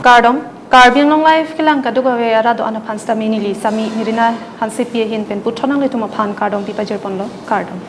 Cardom, Carbian long life, Kilanka Dugawe, Rado Anna Panstamini, Sami, Mirina, Hansipi, Hinpen, Putonang litum upon Cardom, Pipa Jerponlo, Cardom.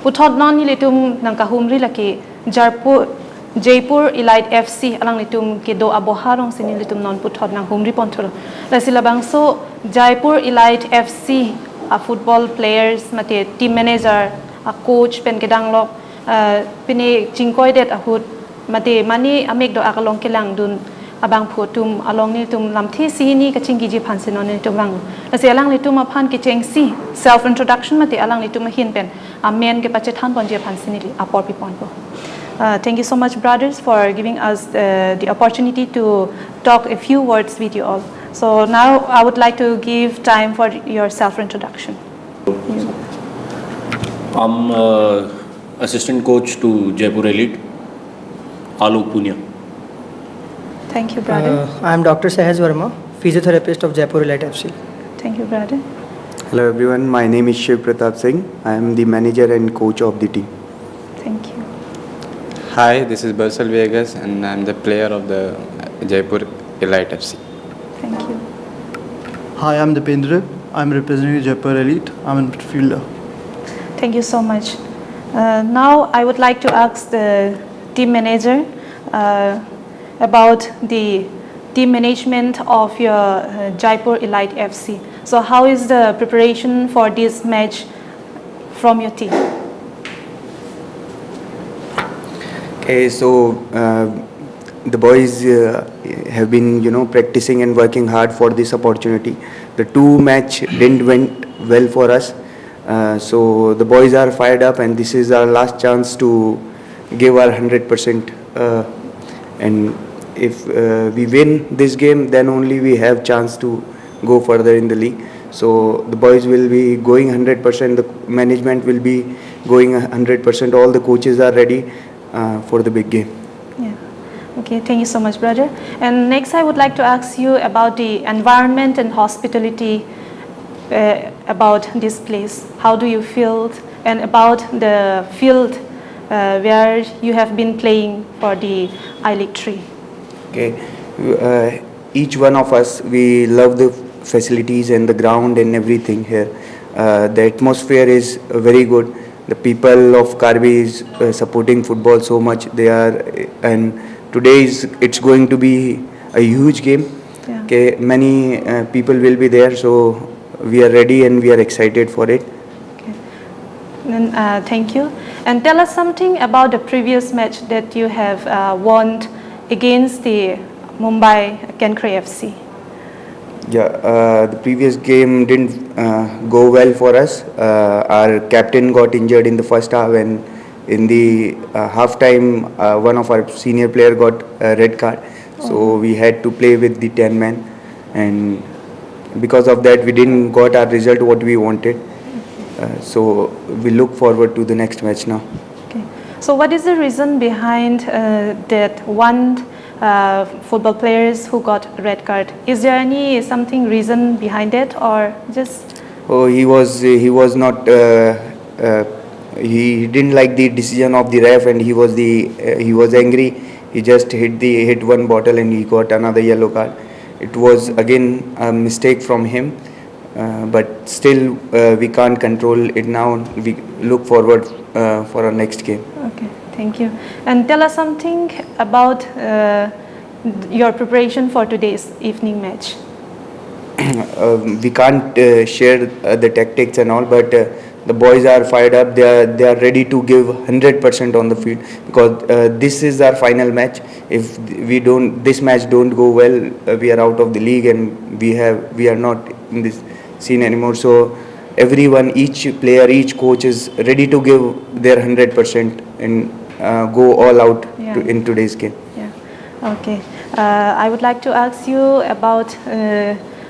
Putot non litum Nankahum Rilaki, Jaipur Elite FC, Alang litum Kido Aboharong, Sinilitum non Putot Nang Hum Ripontolo. La Silabangso, Jaipur Elite FC, a football players, Mate, team manager, a coach, Pen Kedanglo, Pini Chinkoidet, a hood, Mate, Mani, a make do Akalong Kilang Dun. Abang putum along ni tum lam thi si ni kaching giji pansin on ni tum lang la se alang ni tum apan ki cheng si self introduction mate alang ni tum hin pen a men ke pache than bon je pansin ni apor pi pon po. Thank you so much, brothers, for giving us the opportunity to talk a few words with you all. So now I would like to give time for your self introduction. I'm assistant coach to Jaipur Elite, Alok Punia. Thank you, brother. I am Dr. Sahaj Verma, physiotherapist of Jaipur Elite FC. Thank you, brother. Hello everyone, my name is Shiv Pratap Singh. I am the manager and coach of the team. Thank you. Hi, this is Barsal Vegas and I am the player of the Jaipur Elite FC. Thank you. Hi, I am Dipendra. I am representing Jaipur Elite. I am a midfielder. Thank you so much. Now I would like to ask the team manager about the team management of your Jaipur Elite FC. So how is the preparation for this match from your team? Okay, so the boys have been, practicing and working hard for this opportunity. The two match didn't went well for us, so the boys are fired up, and this is our last chance to give our 100%. And if we win this game, then only we have chance to go further in the league. So the boys will be going 100%. The management will be going 100%. All the coaches are ready for the big game. Yeah. Okay. Thank you so much, brother. And next, I would like to ask you about the environment and hospitality about this place. How do you feel, and about the field where you have been playing for the I-League 3? Okay, each one of us, we love the facilities and the ground and everything here. The atmosphere is very good. The people of Karbi is supporting football so much. They are, and today it's going to be a huge game. Yeah. Okay, many people will be there, so we are ready and we are excited for it. Okay. Then thank you. And tell us something about the previous match that you have won against the Mumbai Cancray FC. Yeah, the previous game didn't go well for us. Our captain got injured in the first half, and in the half time, one of our senior player got a red card. So we had to play with the 10 men, and because of that, we didn't got our result what we wanted. So we look forward to the next match now. Okay. So what is the reason behind that one football players who got red card? Is there any something reason behind it, or just? Oh, he was not. He didn't like the decision of the ref, and he was angry. He just hit one bottle and he got another yellow card. It was again a mistake from him, but still we can't control it now. We look forward for our next game. Okay, thank you. And tell us something about your preparation for today's evening match. We can't share the tactics and all, but the boys are fired up. They are ready to give 100% on the field, because this is our final match. If this match don't go well, we are out of the league, and we are not in this scene anymore. So everyone, each player, each coach is ready to give their 100% and go all out in today's game. Yeah. Okay. I would like to ask you about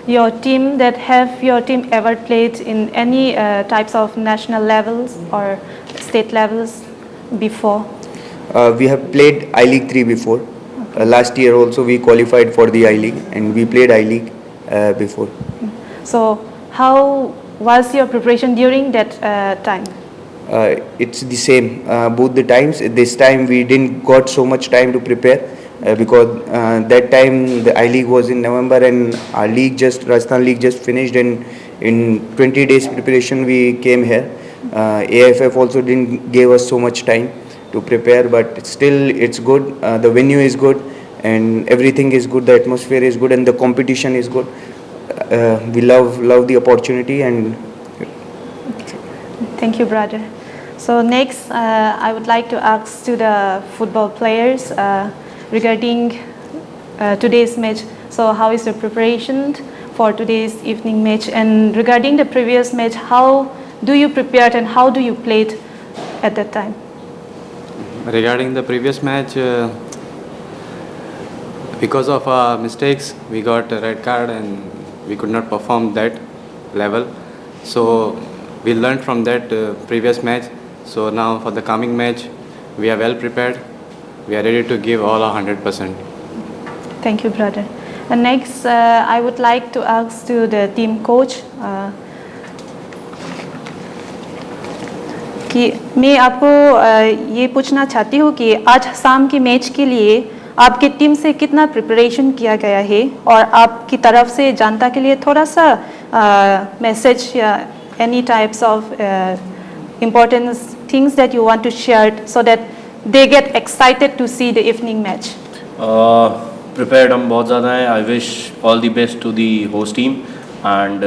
your team. Have your team ever played in any types of national levels or state levels before? We have played I-League 3 before. Okay. Last year also we qualified for the I-League, and we played I-League before. So how was your preparation during that time? It's the same both the times. This time we didn't got so much time to prepare, because that time the I League was in November and our league Rajasthan League just finished, and in 20 days preparation we came here. AFF also didn't give us so much time to prepare, but still it's good. The venue is good and everything is good. The atmosphere is good and the competition is good. We love the opportunity and Thank you, brother. So next, I would like to ask to the football players regarding today's match. So how is the preparation for today's evening match? And regarding the previous match, how do you prepare and how do you play it at that time? Regarding the previous match, because of our mistakes, we got a red card and we could not perform that level. So we learned from that previous match. So now for the coming match, we are well prepared. We are ready to give all our 100%. Thank you, brother. And next, I would like to ask to the team coach कि मैं आपको ये पूछना चाहती हूँ कि आज शाम के मैच के लिए आपके टीम से कितना प्रिपरेशन किया गया है और आपकी तरफ से जनता के लिए थोड़ा सा मैसेज या any types of important things that you want to share so that they get excited to see the evening match? Prepared हम बहुत ज़्यादा हैं. I wish all the best to the host team and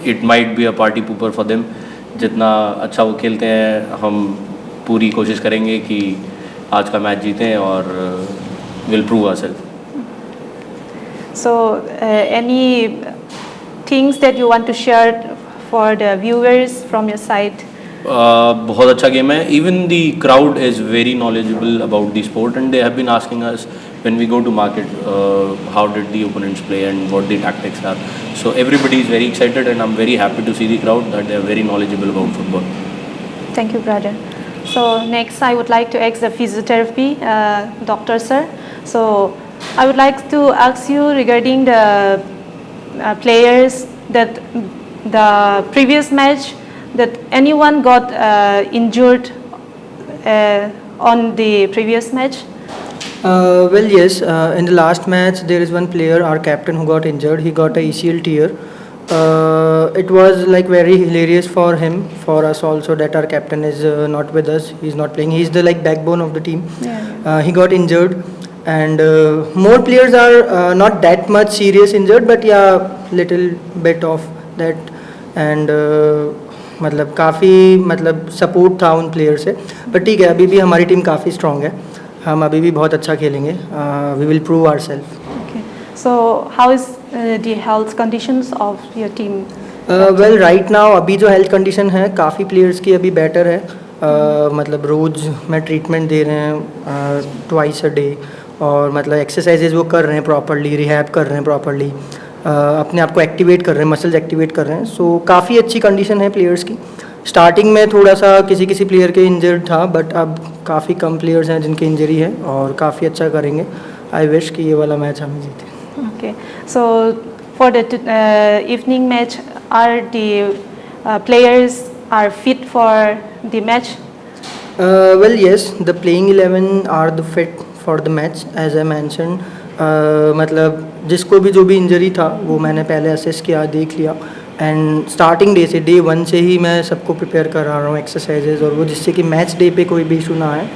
it might be a party pooper for them. जितना अच्छा वो खेलते हैं हम पूरी कोशिश करेंगे कि आज का मैच जीतें और will prove ourselves. So any things that you want to share for the viewers from your side? बहुत अच्छा गेम है. Even the crowd is very knowledgeable about the sport and they have been asking us when we go to market how did the opponents play and what the tactics are. So everybody is very excited and I'm very happy to see the crowd that they are very knowledgeable about football. Thank you, brother. So next I would like to ask the physiotherapy doctor, sir. So I would like to ask you regarding the players that the previous match that anyone got injured on the previous match? Well, yes. In the last match, there is one player, our captain, who got injured. He got a ACL tear. It was like very hilarious for him, for us also, that our captain is not with us. He's not playing. He's the like backbone of the team. Yeah. He got injured, and more players are not that much serious injured, but yeah, little bit of that. And मतलब काफ़ी मतलब support था उन player से. But ठीक है, अभी भी हमारी टीम काफ़ी स्ट्रॉन्ग है. हम अभी भी बहुत अच्छा खेलेंगे. We will prove ourselves. Okay. So how is the health conditions of your team? Well right now अभी जो हेल्थ कंडीशन है काफ़ी प्लेयर्स की अभी बेटर है. मतलब रोज़ में ट्रीटमेंट दे रहे हैं ट्वाइस अ डे, और मतलब एक्सरसाइजेज वो कर रहे हैं प्रॉपरली, रिहैब कर रहे हैं प्रॉपरली, अपने आप को एक्टिवेट कर रहे हैं, मसल्स एक्टिवेट कर रहे हैं. सो काफ़ी अच्छी कंडीशन है प्लेयर्स की. स्टार्टिंग में थोड़ा सा किसी प्लेयर के इंजर्ड था, बट अब काफ़ी कम प्लेयर्स हैं जिनकी इंजरी है और काफ़ी अच्छा करेंगे. आई विश कि ये वाला मैच हम जीतें. Okay. So for the evening match, are the players are fit for the match? Well, yes, the playing 11 are the fit for the match as I mentioned. मतलब जिसको भी जो भी इंजरी था वो मैंने पहले असेस किया, देख लिया, एंड स्टार्टिंग डे से डे 1 से ही मैं सबको प्रिपेयर कर रहा हूँ एक्सरसाइजेज और वो, जिससे कि मैच डे पे कोई भी इशू ना आए.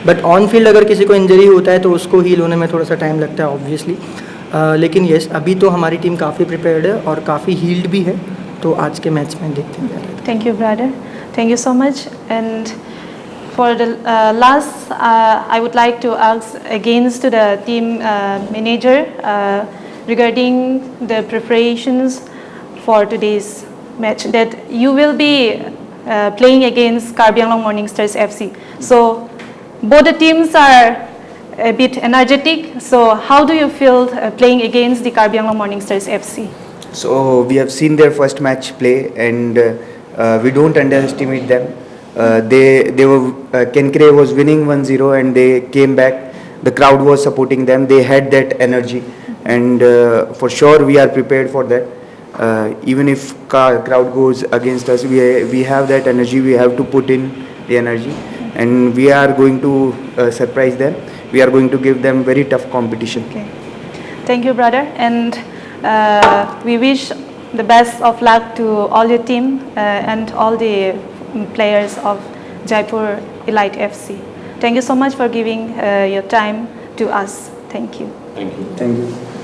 बट ऑन फील्ड अगर किसी को इंजरी होता है तो उसको हील होने में थोड़ा सा टाइम लगता है ऑब्वियसली. लेकिन येस, अभी तो हमारी टीम काफ़ी प्रिपेयर्ड है और काफ़ी हील्ड भी है. तो आज के मैच में देखते हैं. Thank you, brother. Thank you so much. And for the last, I would like to ask again to the team manager regarding the preparations for today's match, that you will be playing against Karbi Anglong Morning Stars FC. So both the teams are a bit energetic. So how do you feel playing against the Karbi Anglong Morning Stars FC? So we have seen their first match play and we don't underestimate them. They were Kenkre was winning 1-0 and they came back. The crowd was supporting them. They had that energy, and for sure we are prepared for that. Even if crowd goes against us, we have that energy. We have to put in the energy, and we are going to surprise them. we are going to give them very tough competition. Okay. Thank you, brother. And we wish the best of luck to all your team and all the players of Jaipur Elite FC. Thank you so much for giving your time to us. Thank you. Thank you. Thank you.